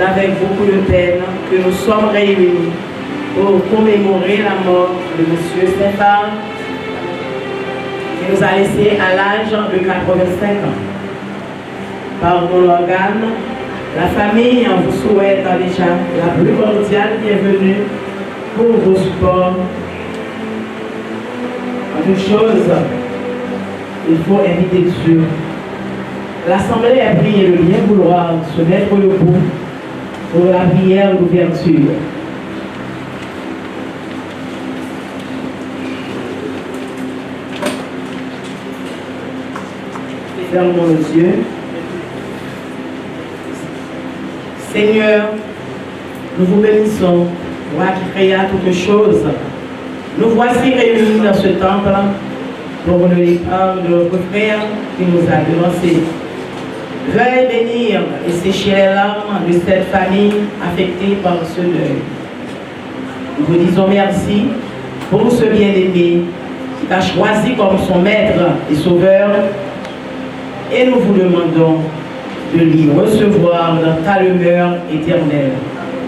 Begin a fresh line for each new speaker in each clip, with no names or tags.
avec beaucoup de peine que nous sommes réunis pour commémorer la mort de M. Stéphane, qui nous a laissé à l'âge de 85 ans. Par mon organe, la famille vous souhaite déjà la plus cordiale bienvenue pour vos supports. En toute chose, il faut inviter Dieu. L'Assemblée a prié le bien vouloir se mettre debout pour la prière d'ouverture. Fermons les yeux. Seigneur, nous vous bénissons, toi qui créas toutes choses. Nous voici réunis dans ce temple pour le départ de notre frère qui nous a devancés. Veuillez bénir et sécher les larmes de cette famille affectée par ce deuil. Nous vous disons merci pour ce bien-aimé qui t'a choisi comme son maître et sauveur, et nous vous demandons de lui recevoir dans ta demeure éternelle.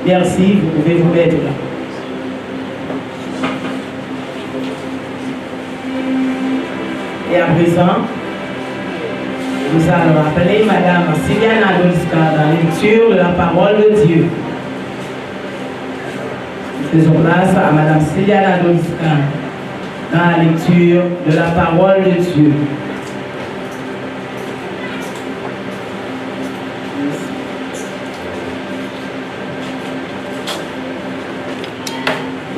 Merci, vous pouvez vous mettre là. Et à présent, nous allons appeler Madame Sylviana Doliska dans la lecture de la parole de Dieu. Nous faisons place à Madame Sylviana Doliska dans la lecture de la parole de Dieu.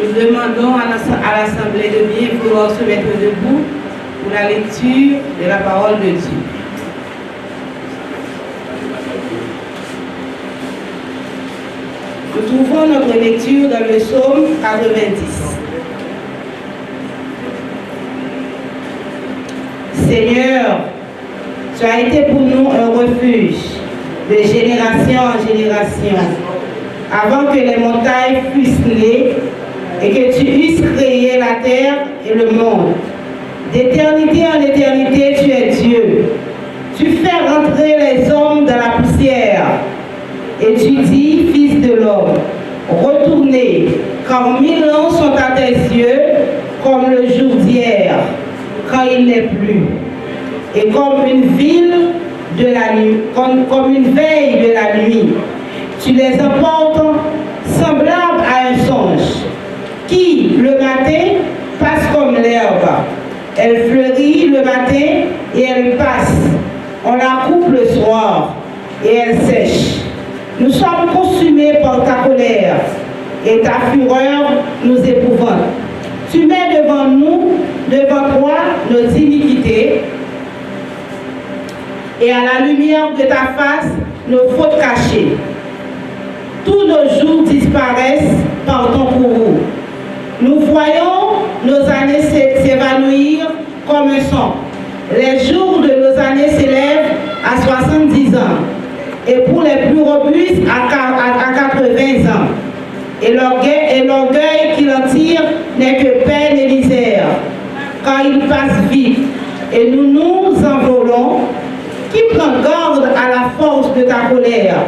Nous demandons à l'Assemblée de bien vouloir se mettre debout pour la lecture de la parole de Dieu. Nous trouvons notre lecture dans le psaume 90. Seigneur, tu as été pour nous un refuge de génération en génération, avant que les montagnes fussent nées et que tu eusses créé la terre et le monde. D'éternité en éternité, tu es Dieu. Tu fais rentrer les hommes dans la poussière. Et tu dis, Fils de l'homme, retournez, car 1000 ans sont à tes yeux comme le jour d'hier, quand il n'est plus, et comme une ville de la nuit, comme une veille de la nuit. Tu les emportes semblables à un songe, qui, le matin, passe comme l'herbe. Elle fleurit le matin et elle passe. On la coupe le soir et elle sèche. Nous sommes consumés par ta colère et ta fureur nous épouvante. Tu mets devant toi, nos iniquités, et à la lumière de ta face, nos fautes cachées. Tous nos jours disparaissent par ton courroux. Nous voyons nos années s'évanouir comme un son. Les jours de nos années s'élèvent à 70 ans. Et pour les plus robustes, à 80 ans. Et l'orgueil qu'il en tire n'est que peine et misère, quand il passe vite. Et nous nous envolons. Qui prend garde à la force de ta colère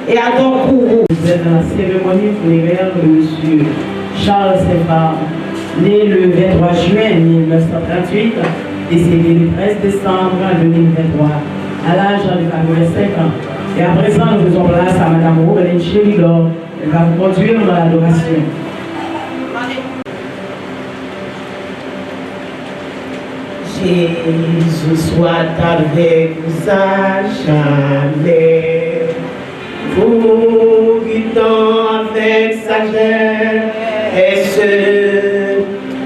et à ton courroux?
Vous êtes dans la cérémonie funéraire de M. Charles Stéphane, né le 23 juin 1938, décédé le 13 décembre 2023, à l'âge de 85 ans. Et à présent, nous faisons place à Mme Robelin Chéridor. Elle va vous conduire dans l'adoration.
Jésus soit avec vous à jamais, vous guidant avec sagesse,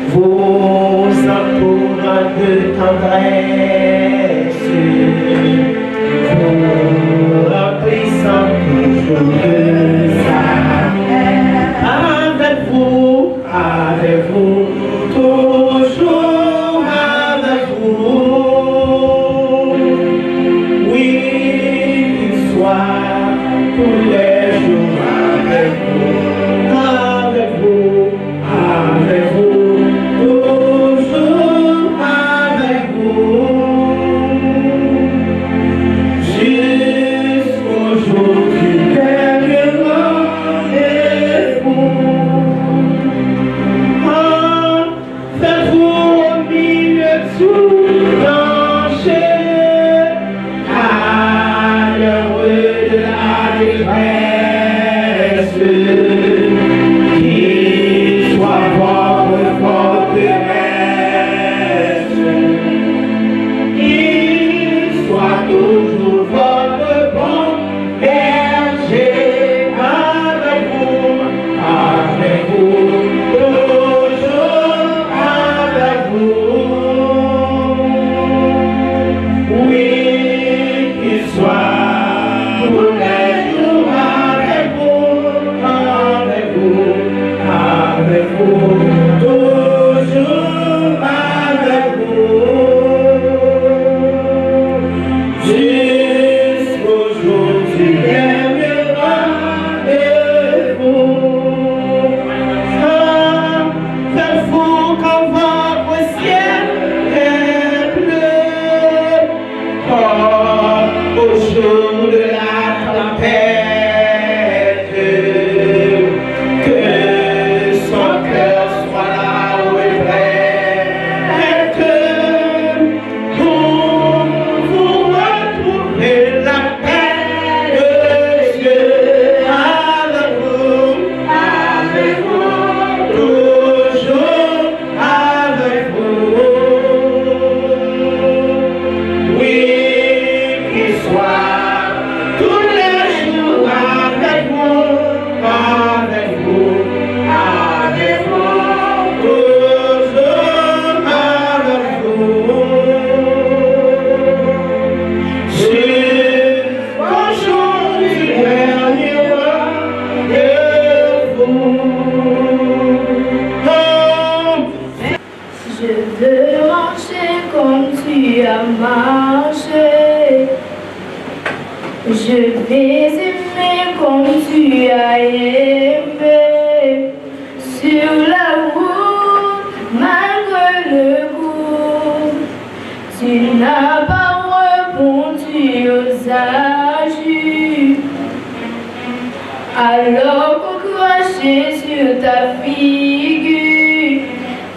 vous entourant de tendresse, vous remplissant toujours de ça. Avec vous, toujours avec vous. Oui, qu'il soit tous les jours avec vous, toujours avec vous. Jusqu'au jour du dernier.
tu as marché. Je vais aimer comme tu as aimé. Sur la route, malgré le coup, tu n'as pas répondu aux agites. Alors qu'on crachait sur ta figure,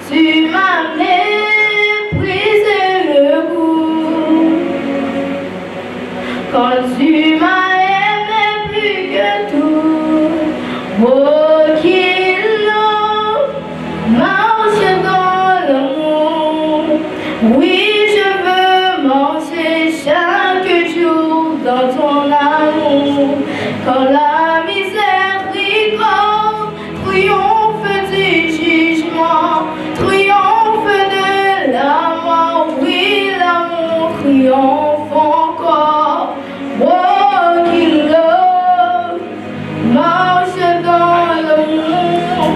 tu m'as méprisé le goût. Quand tu m'as aimé plus que tout, oh qu'il marche dans l'amour. Oui, je veux marcher chaque jour dans ton amour. Quand la miséricorde triomphe du jugement, triomphe de la mort, oui, l'amour triomphe encore. Oh, qu'il marche dans l'amour,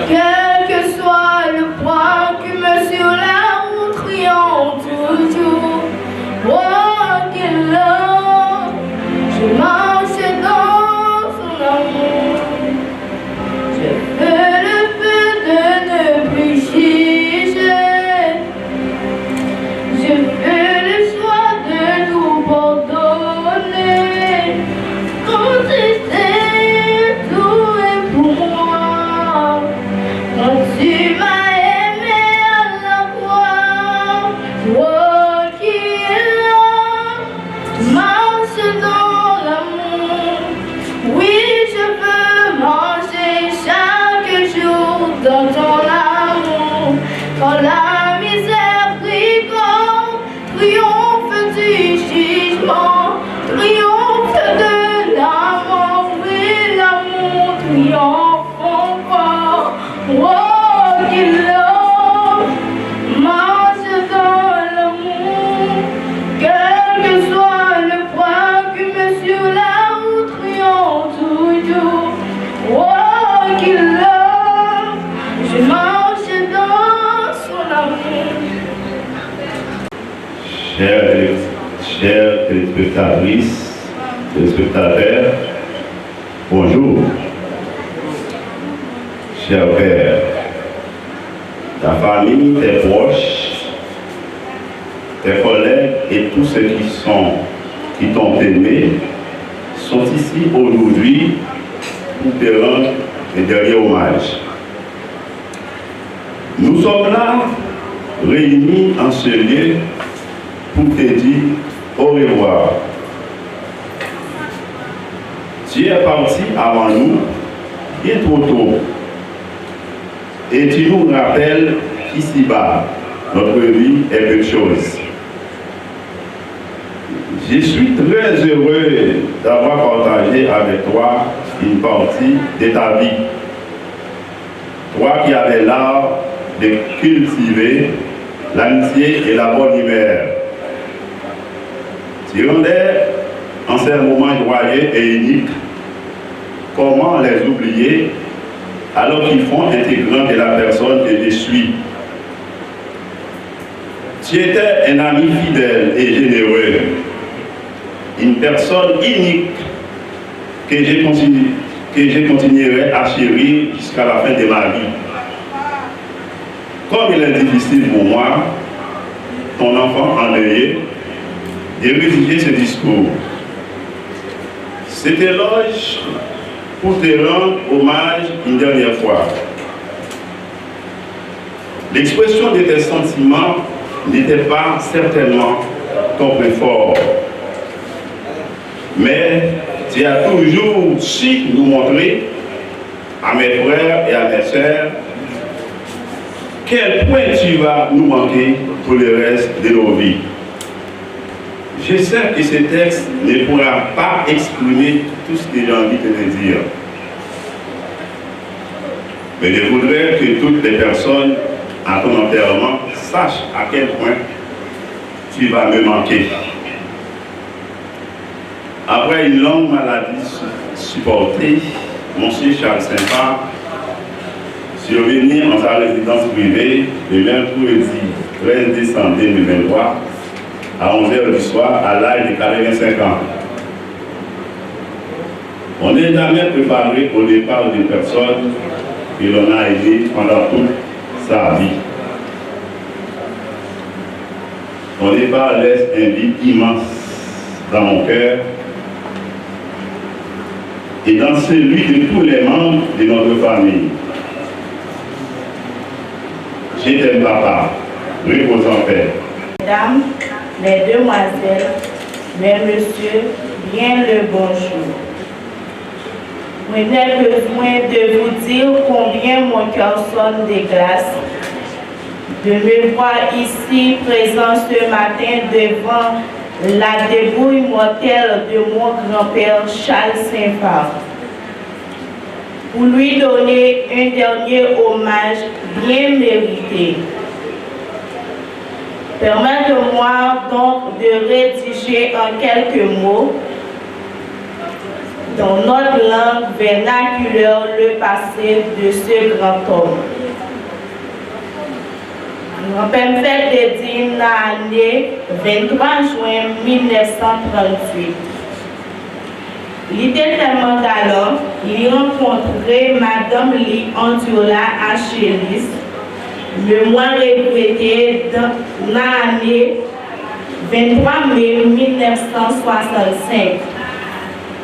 quel que soit le poids que me sur la route triomphe toujours. Oh, qu'il je marche dans son amour. Je veux le feu de ne plus juger. Je fais le choix de tout pardonner. Quand tu sais, tout est pour moi. Quand tu m'as aimé à la croix, toi qui marche dans l'amour. Oui, je veux manger chaque jour dans ton amour. Quand la miséricorde triomphe du jugement, triomphe de l'amour, oui, l'amour triomphe encore. Oh, qu'il marche dans l'amour, quel que soit le poids que me sur la route triomphe toujours. Oh, qu'il je marche dans son amour.
Chères téléspectatrices, téléspectateurs, bonjour. Cher Père, ta famille, tes proches, tes collègues et tous ceux qui t'ont aimé sont ici aujourd'hui pour te rendre un dernier hommage. Nous sommes là, réunis en ce lieu, pour te dire au revoir. Tu es parti avant nous, bien trop tôt, et tu nous rappelles qu'ici-bas, notre vie est peu de choses. Je suis très heureux d'avoir partagé avec toi une partie de ta vie. Toi qui avais l'art de cultiver l'amitié et la bonne humeur. Tu rendais en ces moments joyeux et uniques. Comment les oublier alors qu'ils font intégrant de la personne que je suis? Tu étais un ami fidèle et généreux, une personne unique que je continuerai à chérir jusqu'à la fin de ma vie. Comme il est difficile pour moi, ton enfant endeuillé, de rédiger ce discours. Cet éloge pour te rendre hommage une dernière fois. L'expression de tes sentiments n'était pas certainement ton plus fort, mais tu as toujours su nous montrer, à mes frères et à mes sœurs, quel point tu vas nous manquer pour le reste de nos vies. Je sais que ce texte ne pourra pas exprimer tout ce que j'ai envie de te dire. Mais je voudrais que toutes les personnes à ton enterrement sachent à quel point tu vas me manquer. Après une longue maladie supportée, M. Charles Saint-Part survenu en sa résidence privée le mercredi 13 décembre 2023 à 11h du soir à l'âge de 85 ans. On n'est jamais préparé au départ d'une personne que l'on a aidée pendant toute sa vie. Son départ laisse un vide immense dans mon cœur et dans celui de tous les membres de notre famille. Je t'aime, papa. Repose en paix.
Mesdames, les demoiselles, mes messieurs, bien le bonjour. Je n'ai besoin de vous dire combien mon cœur sonne de glace de me voir ici présent ce matin devant la dépouille mortelle de mon grand-père Charles Saint-Phar, pour lui donner un dernier hommage bien mérité. Permettez-moi donc de rédiger en quelques mots dans notre langue vernaculaire le passé de ce grand homme. Grand-père me fait dédié l'année 23 juin 1938. Il était tellement galant, il rencontrait Madame Lee Antiola à Chélis, le mois regretté dans l'année 23 mai 1965.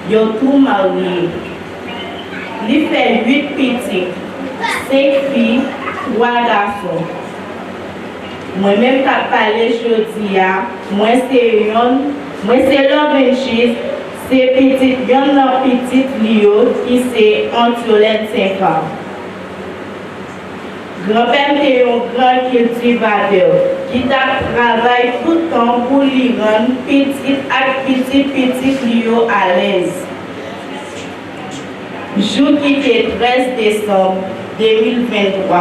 Ils ont tout marié. Il fait 8 petits, 5 filles, 3 garçons. Moi-même, qui ai parlé aujourd'hui, moi c'est l'origine, c'est petit, Lio qui c'est Antiolène Saint-Phar. Grand-père était un grand cultivateur qui a travaillé tout le temps pour lui rendre petit Lio à l'aise. Jour qui était 13 décembre 2023,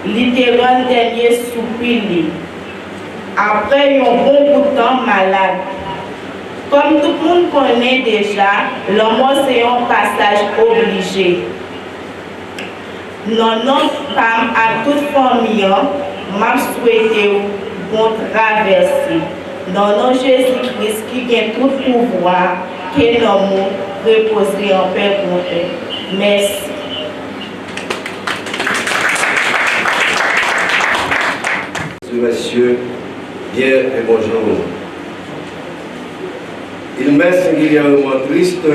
il rendu dernier soupir. Après un bon bout de temps malade. Comme tout le monde connaît déjà, la mort c'est un passage obligé. Non, femme à toute famille, m'a souhaité bon traverser. Non, Jésus-Christ qui a tout pouvoir, que l'homme reposerait en paix pour eux. Merci.
Messieurs, bien et bonjour. Il m'est singulièrement triste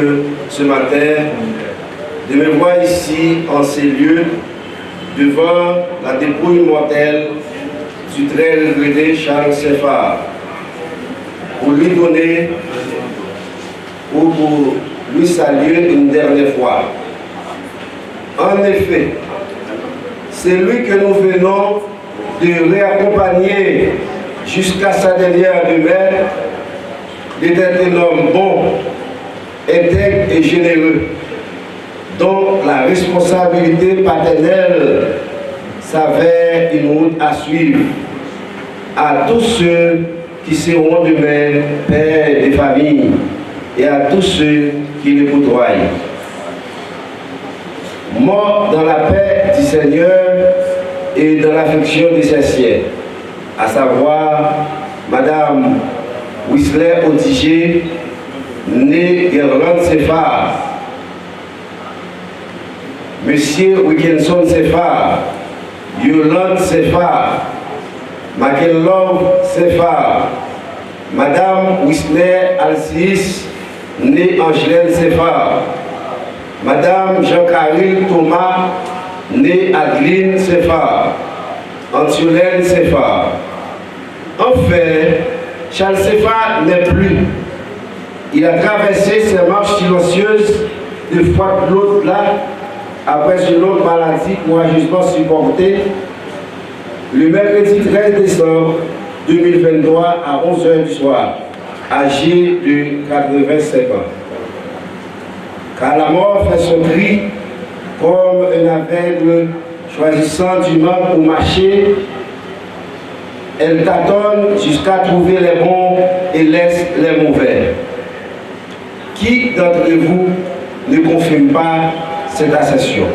ce matin de me voir ici en ces lieux devant la dépouille mortelle du très regretté Charles Saint-Phar pour lui donner ou pour lui saluer une dernière fois. En effet, c'est lui que nous venons de réaccompagner jusqu'à sa dernière demeure. Il était un homme bon, intègre et généreux, dont la responsabilité paternelle s'avère une route à suivre à tous ceux qui seront demain pères de famille et à tous ceux qui le côtoient. Mort dans la paix du Seigneur et dans l'affection de ses siens, à savoir Madame Whistler Otiger, née Gerland Saint-Phar, Monsieur Wilkinson Saint-Phar, Yolande Saint-Phar, McKenlove Saint-Phar, Madame Whistler Alcis, née Angelaine Saint-Phar, Madame Jean-Caril Thomas, née Adeline Saint-Phar, Antiolène Saint-Phar. Enfin, Charles Saint-Phar n'est plus. Il a traversé ses marches silencieuses de fois de l'autre là, après une longue maladie courageusement supportée, le mercredi 13 décembre 2023 à 11h du soir, âgé de 85 ans. Car la mort fait son cri comme un aveugle choisissant du manque pour marcher. Elle tâtonne jusqu'à trouver les bons et laisse les mauvais. Qui d'entre vous ne confirme pas cette assertion?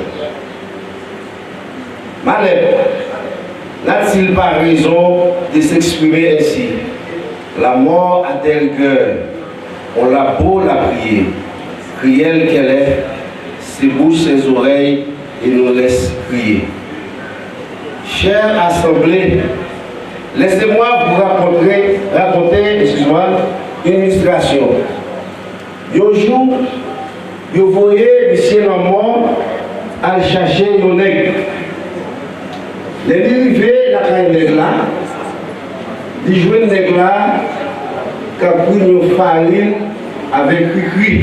Malheur n'a-t-il pas raison de s'exprimer ainsi? La mort a-t-elle cœur? On l'a beau la prier. Crielle qu'elle est, ses bouches, ses oreilles, et nous laisse crier. Chère assemblée, laissez-moi vous raconter une illustration. Un jour, vous voyez monsieur la mort à chercher un nègre. Les arrivés, la caille nègre là, ils jouent un nègre là, qui a pris une farine avec cri-cri.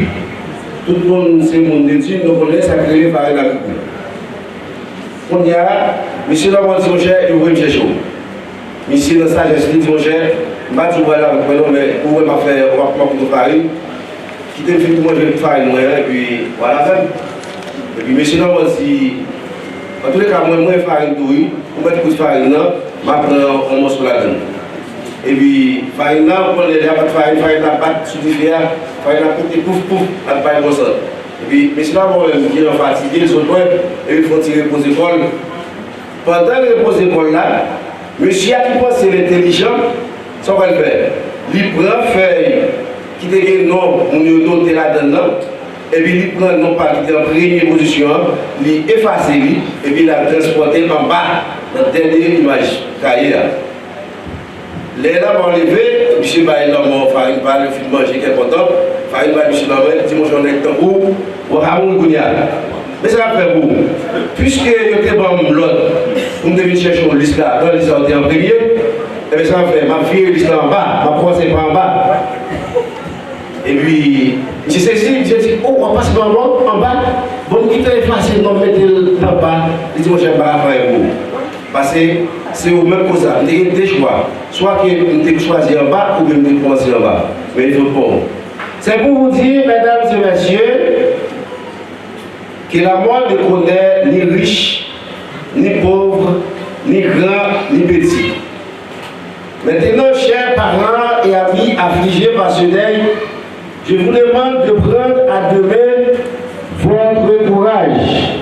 Tout le monde, c'est mon étude, nous connaissons ça créer farine avec cri-cri. On y a, monsieur la mort dit mon cher, il veut me chercher. Monsieur dans sa geste, il dit mon cher, je vais tout voir là avec moi, mais on va faire, on va prendre de farine. Qui te fait pour manger une farine, et puis voilà. Et puis monsieur la mort dit, en tous les cas, moi, farine douille, on met un coup de farine là, je prends un morceau là-dedans. Et puis, farine là, on prend les pas de farine là, battre sur du fer, farine là, pouf, pouf, à pas comme ça. Et puis, monsieur là, on vient fatigué, ils sont loin, et ils font tirer pour les épaules. Pendant les repos d'école là, monsieur qui pense c'est intelligent, ça va le faire. Il prend feuille qui te dit non, on y noté là-dedans, et puis il prend non pas qui est en première position, il efface lui, et puis il a transporté en bas dans la dernière image cahier. Les là vont lever, monsieur va l'homme farine va le film manger quelque temps, farine va monsieur l'homme, dit mon j'en ai temps où, ou Hamoun Gounia. Mais ça va faire beaucoup. Puisque je suis bon l'autre, vous devez chercher une liste là, dans les sorties en premier, et bien ça va faire, ma fille liste en bas, ma proie c'est pas en bas. Et puis, je sais si, je dis, oh, on passe par en bas, bon, il est facile de mettre en bas, je dis, moi j'aime pas faire vous. Parce que c'est au même que ça, vous avez deux choix. Soit que vous avez choisi en bas ou que vous avez commencé en bas. Mais il faut pas. C'est pour vous dire, mesdames et messieurs, que la mort ne connaît ni riche, ni pauvre, ni grand, ni petit. Maintenant, chers parents et amis affligés par ce deuil, je vous demande de prendre à demain votre courage.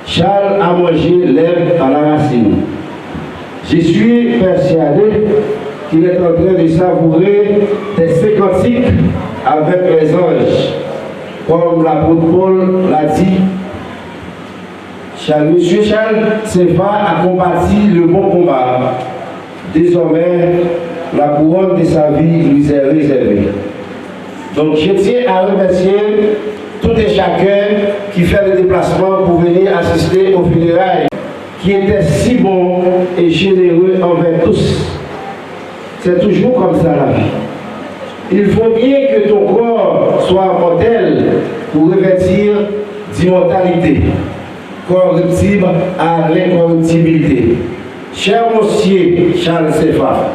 Charles a mangé l'herbe à la racine. Je suis persuadé qu'il est en train de savourer des séquentiques avec les anges. Comme l'apôtre Paul l'a dit, Monsieur Charles Sefa a combattu le bon combat. Désormais, la couronne de sa vie lui est réservée. Donc je tiens à remercier tout et chacun qui fait le déplacement pour venir assister aux funérailles, qui était si bon et généreux envers tous. C'est toujours comme ça la vie. Il faut bien que ton corps soit mortel pour revêtir d'immortalité, corruptible à l'incorruptibilité. Cher monsieur Charles Sefa,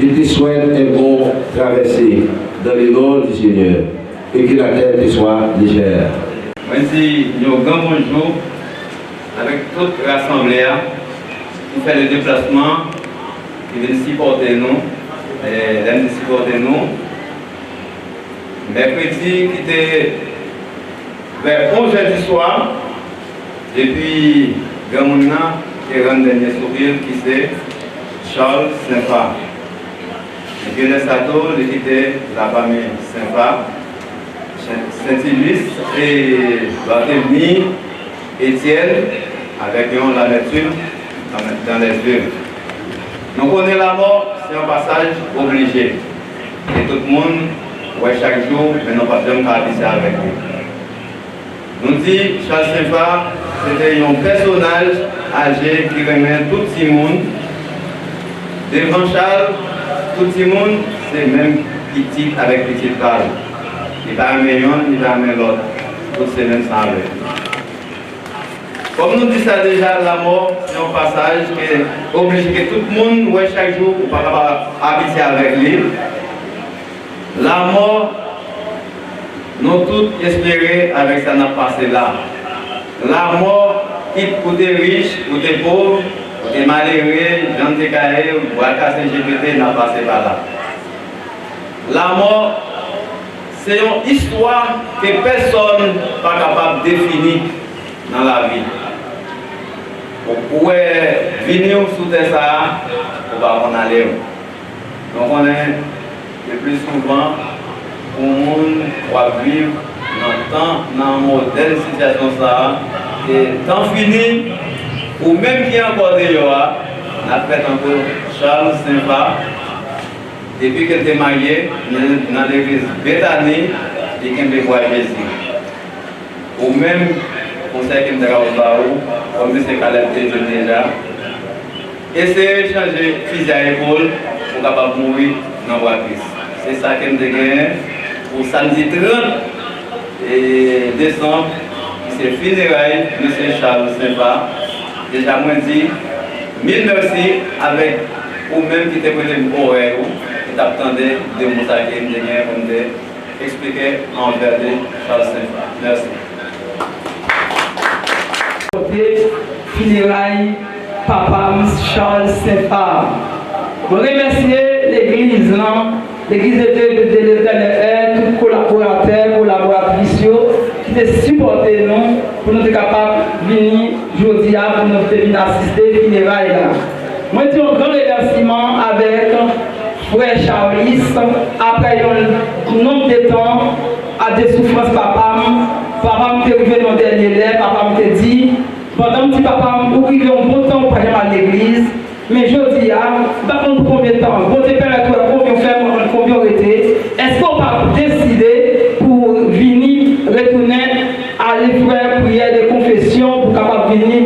je te souhaite un bon traversée dans le nom du Seigneur et que la terre te soit légère.
Merci, nous grand bonjour avec toute l'assemblée qui fait le déplacement, qui vient supporter nous, et supporter nous. Mercredi, qui était vers 11h du soir, depuis Grand Mouna, qui est un dernier sourire, qui c'est Charles Sefa. Et puis le Sato, qui était la famille Sefa, Saint-Ilus et Barthélemy, Étienne, avec la lecture dans les yeux. Nous connaissons la mort, c'est un passage obligé. Et tout le monde, ouais, chaque jour, mais nous pas besoin d'habiter avec lui. Nous dit, Charles Sefa, c'était un personnage âgé qui remet tout le monde. Devant Charles, tout le monde, c'est même petit avec petit Carl. Il va amener un, il va amener l'autre. Toutes ces mêmes semblent. Comme nous disons ça déjà, la mort, c'est un passage qui est obligé que tout le monde, ouais, chaque jour, pour pas habiter avec lui. La mort, nous tous espérons avec ça n'a passé là. La mort, quitte pour des riches, pour des pauvres, pour des malheureux, gens de carré, ou à casser GPT, n'a passé par là. La mort, c'est une histoire que personne n'est pas capable de définir dans la vie. Vous pouvez venir sous ça, vous va en aller. Donc on est le plus souvent pour le monde va vivre dans un modèle de situation ça et tant fini ou même qui est encore dehors, on a fait encore Charles Saint-Fa depuis qu'elle était mariée dans l'église Bethany et qu'elle me voit Jésus. Ou même conseil qui me dit comme c'est Caleb déjà. Essayer de changer fusil à épaule pour capable mourir dans la voie Christ. C'est ça que nous avons pour samedi 30 décembre, c'est funérailles de M. Charles Saint-Fa. Déjà, moi je dis, mille merci avec vous-même qui étaient prêtés pour vous, qui t'attendaient de mon sac et de expliquer envers Charles Saint-Fa. Merci.
Funérailles, Papa Charles Saint-Fa. Je remercie l'église, l'église de l'Éternel, tous collaborateurs, collaboratrices qui ont supporté nous pour nous être capables de venir aujourd'hui pour nous venir assister aux funérailles. Moi, je dis un grand remerciement avec frère Charles, après un nombre de temps à des souffrances, papa m'a arrivé dans le dernier lait, papa m'a dit, pendant que papa m'a arrivé un bon temps pour aller à l'église, mais je dis, pas combien de temps, bon température, combien faire, combien on était, est-ce qu'on va décider pour venir retourner à l'épreuve prière de confession pour capable venir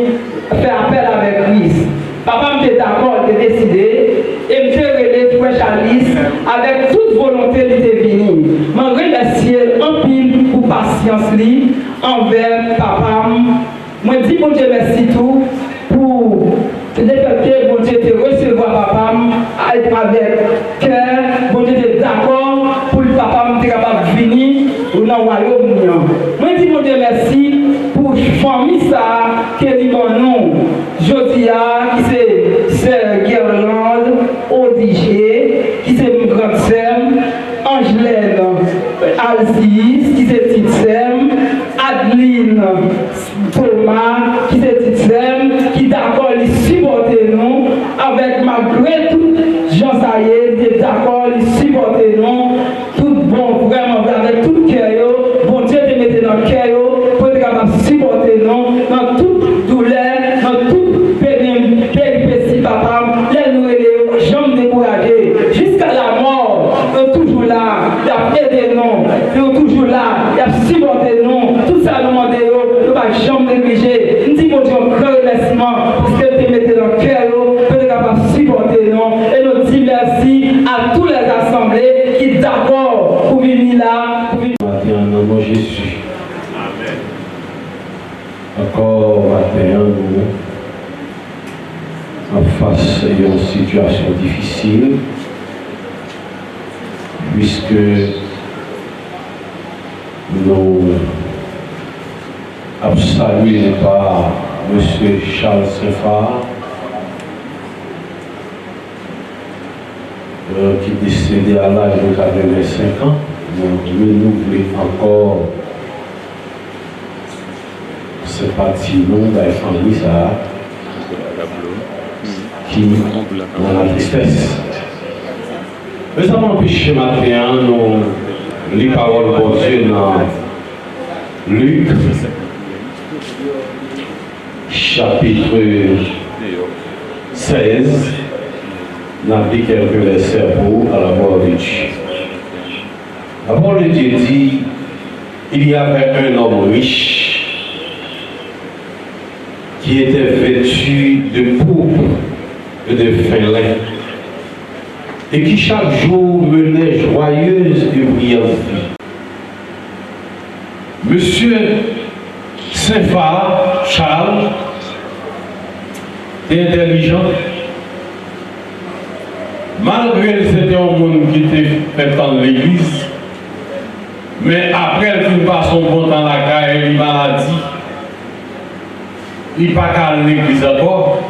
faire appel avec Christ? Papa m'a d'accord de décider et me faire relais frère Charles avec toute volonté de venir. Je remercie en pile pour patience envers papa. Moi dis bon Dieu merci tout pour le fait que bon Dieu te recevoir papa avec cœur, bon Dieu te d'accord pour le papa me capable venir dans le royaume. Moi dis bon Dieu merci pour la famille ça qui est nous. Jodia qui c'est sœur Guirlande, Odigé, qui c'est une grande sœur, Angelaine, Alcis, qui c'est petite sœur, Adeline, Thomas, qui c'est petite sœur, qui d'accord les supporter nous, avec malgré tout, Jean Saïd, qui est d'accord les supporter nous, tout bon, vraiment, avec tout cœur, bon Dieu te mette dans le cœur, pour être capable de supporter nous, dans toute douleur, dans toute péripétie, papa, les jambes découragées, jusqu'à la mort, ils sont toujours là, ils ont aidé nous, ils sont toujours là, ils ont supporté nous, tout ça nous demande, ils ne pas jamais négliger. Nous disons, mon Dieu, un grand remerciement, parce que tu mettez dans le cœur, pour être capable de supporter nous, et nous disons merci à tous les assemblées qui sont d'accord pour venir là.
Matin, en nom de Jésus. Encore matin, nous, en face d'une situation difficile, puisque nous avons salué par M. Charles Saint-Fa, qui est décédé à l'âge de 85 ans. Nous renouvelons encore cette partie longue de la famille, ça, qui dans la tristesse. Mais ça m'empêche ce matin, nous, les paroles de Dieu dans Luc, chapitre 16, nous avons dit quelques versets pour à la voix de Dieu. La parole de Dieu dit, il y avait un homme riche qui était vêtu de pourpre et de fin lin, et qui chaque jour menait joyeuse et brillante vie. Monsieur Saint-Fa, Charles, est intelligent. Malgré que c'était un monde qui était fait dans l'église, mais après il passe son bon dans la caille, il maladie. Il n'est pas qu'à l'église encore,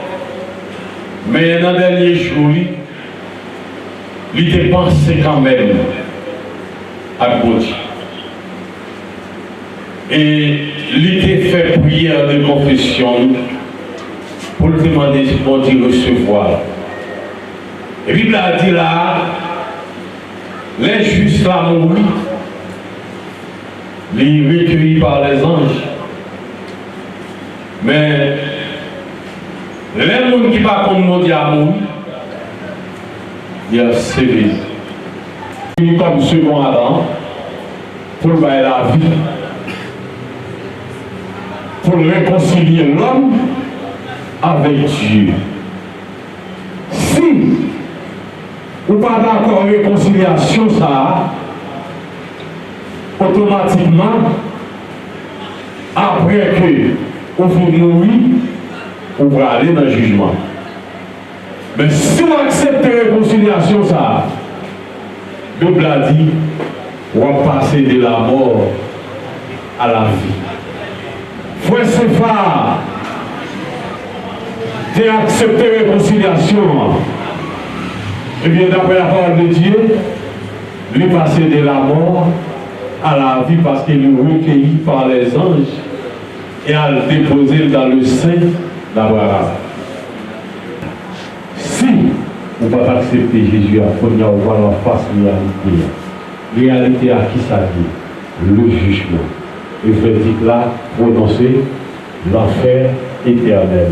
mais dans le dernier jour, il était pensé quand même à Dieu. Et il était fait prière de confession pour le demander si on dit recevoir. Et puis il a dit là, les justes là mourir, les recueillis par les anges. Mais les gens qui ne pas comme nous à mourir, il y a sévère. Comme second Adam, pour le la vie, pour réconcilier l'homme avec Dieu. Si vous n'êtes pas d'accord avec la réconciliation, ça, automatiquement, après que vous finissez de mourir, vous pouvez aller dans le jugement. Mais si vous acceptez la réconciliation, ça, la Bible a dit, on va passer de la mort à la vie. Frère Séphar, tu as accepté la réconciliation. Et bien, d'après la parole de Dieu, lui passer de la mort à la vie parce qu'il est recueilli par les anges et à le déposer dans le sein d'Abraham. Si vous ne pouvez pas accepter Jésus, il faut voir la face réalité. Réalité à qui ça dit? Le jugement. Et verdict là, prononcé, l'enfer éternel.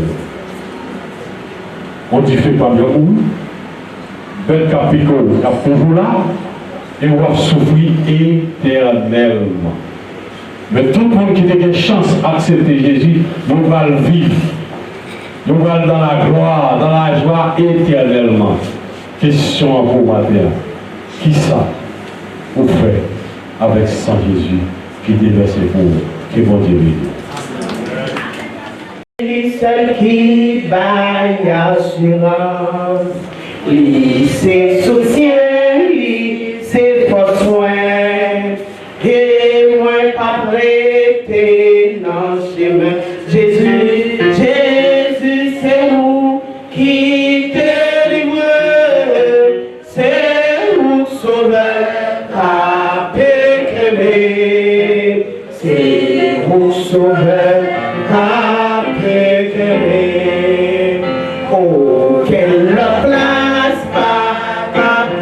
On dit fait pas bien où? Ben capico, il y a toujours là, et on va souffrir éternellement. Mais tout le monde qui a une chance d'accepter Jésus, nous va le vivre. Nous allons dans la gloire, dans la joie éternellement. Question pour matin. Qui ça vous fait avec sang Jésus qui déverse pour vous? Que bon Dieu bénisse.
Celle qui baille assurance, il se soutient, il se force soin, et moi pas prêté dans le chemin. Jésus, Jésus, c'est vous qui délivre, c'est vous sauveur à péché, c'est vous sauveur à péché. Oh, quelle place pas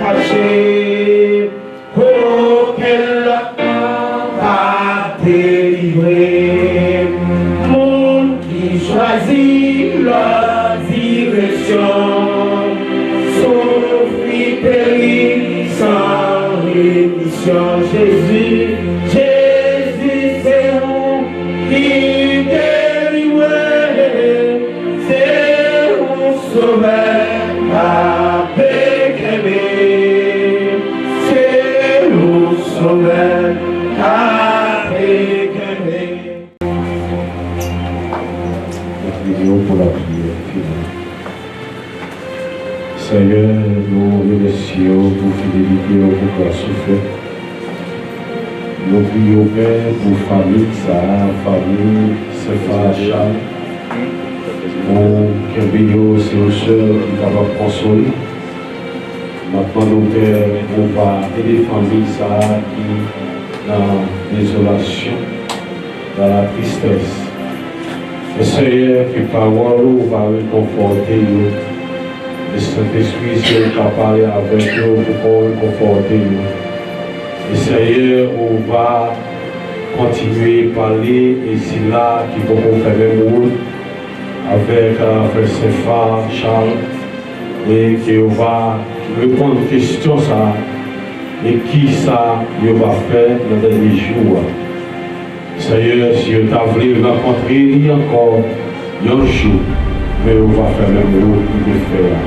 cacher, oh, quelle pas délivrer. Monde qui choisit leur direction, souffrit, périt sans rémission. Jésus, Jésus, c'est vous qui délivre, c'est vous sauveur à péché, c'est vous sauveur à péché.
Pour la prière finale. Seigneur, nous remercions pour fidélité, pour la souffrance. Nous prions Père pour famille, famille, Séphar Charles, pour que c'est aux sœurs qui sont capables de consoler. Maintenant, nous Père, on va aider les familles qui dans l'isolation, dans la tristesse. Le Seigneur, qui parole va réconforter nous. Le Saint-Esprit, c'est qui parler avec nous pour réconforter nous. Le Seigneur, on va continuer à parler et c'est là qu'il faut qu'on fasse le rôle avec Frère Séphar, Charles, et qu'on va répondre aux questions ça et qui ça il va faire dans les jours. Seigneur, si tu as voulu rencontrer lui encore un jour, mais on va faire le mot qu'il veut faire.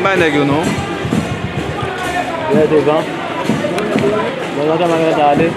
pas un aigle, non? Il est devant. Dans la caméra d'aller.